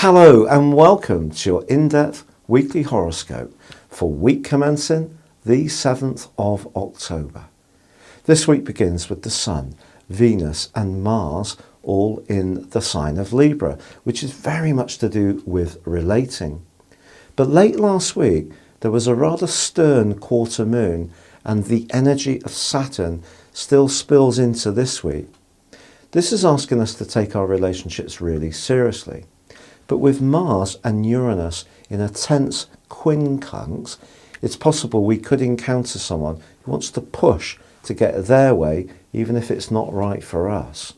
Hello and welcome to your in-depth weekly horoscope for week commencing the 7th of October. This week begins with the Sun, Venus and Mars all in the sign of Libra, which is very much to do with relating. But late last week there was a rather stern quarter moon and the energy of Saturn still spills into this week. This is asking us to take our relationships really seriously. But with Mars and Uranus in a tense quincunx, it's possible we could encounter someone who wants to push to get their way, even if it's not right for us.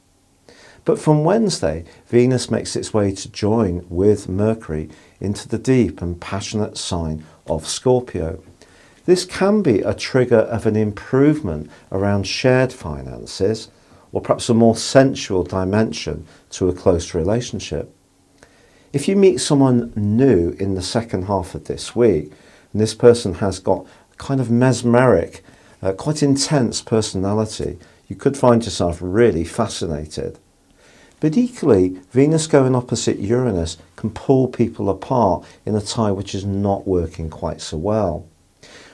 But from Wednesday, Venus makes its way to join with Mercury into the deep and passionate sign of Scorpio. This can be a trigger of an improvement around shared finances, or perhaps a more sensual dimension to a close relationship. If you meet someone new in the second half of this week, and this person has got a kind of mesmeric, quite intense personality, you could find yourself really fascinated. But equally, Venus going opposite Uranus can pull people apart in a tie which is not working quite so well.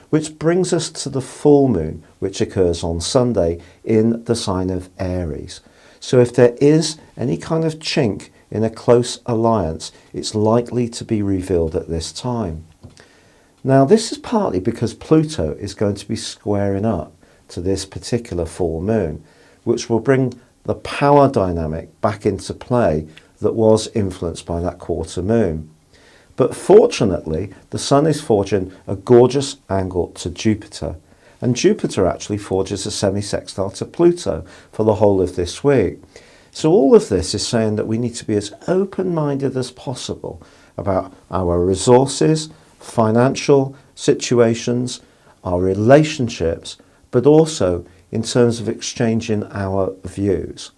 Which brings us to the full moon, which occurs on Sunday in the sign of Aries. So if there is any kind of chink in a close alliance, it's likely to be revealed at this time. Now, this is partly because Pluto is going to be squaring up to this particular full moon, which will bring the power dynamic back into play that was influenced by that quarter moon. But fortunately, the Sun is forging a gorgeous angle to Jupiter, and Jupiter actually forges a semi-sextile to Pluto for the whole of this week. So all of this is saying that we need to be as open-minded as possible about our resources, financial situations, our relationships, but also in terms of exchanging our views.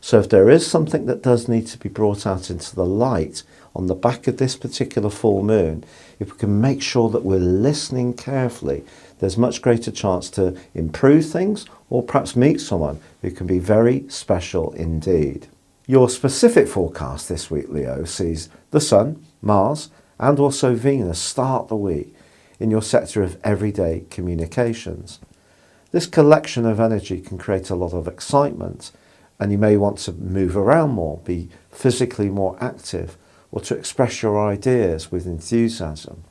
So if there is something that does need to be brought out into the light on the back of this particular full moon, if we can make sure that we're listening carefully, there's much greater chance to improve things or perhaps meet someone who can be very special indeed. Your specific forecast this week, Leo, sees the Sun, Mars and also Venus start the week in your sector of everyday communications. This collection of energy can create a lot of excitement, and you may want to move around more, be physically more active, or to express your ideas with enthusiasm.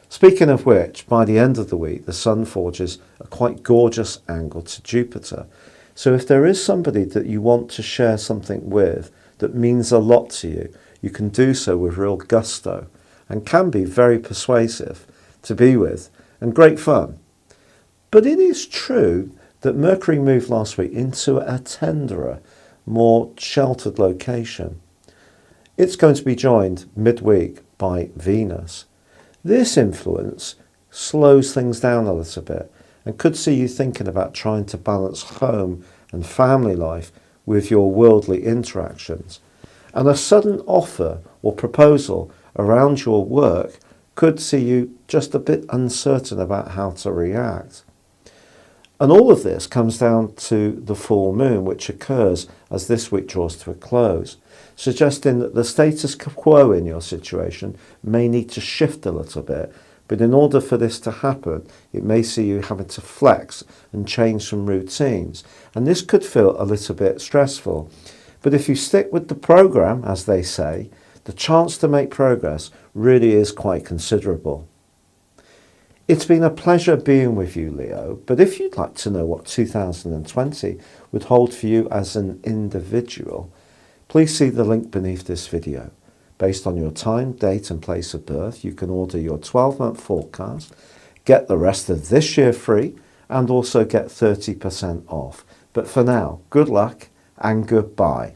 Speaking of which, by the end of the week, the Sun forges a quite gorgeous angle to Jupiter. So if there is somebody that you want to share something with that means a lot to you, you can do so with real gusto and can be very persuasive to be with and great fun. But it is true that Mercury moved last week into a tenderer, more sheltered location. It's going to be joined midweek by Venus. This influence slows things down a little bit and could see you thinking about trying to balance home and family life with your worldly interactions. And a sudden offer or proposal around your work could see you just a bit uncertain about how to react. And all of this comes down to the full moon, which occurs as this week draws to a close, suggesting that the status quo in your situation may need to shift a little bit. But in order for this to happen, it may see you having to flex and change some routines. And this could feel a little bit stressful. But if you stick with the program, as they say, the chance to make progress really is quite considerable. It's been a pleasure being with you, Leo, but if you'd like to know what 2020 would hold for you as an individual, please see the link beneath this video. Based on your time, date and place of birth, you can order your 12-month forecast, get the rest of this year free, and also get 30% off. But for now, good luck and goodbye.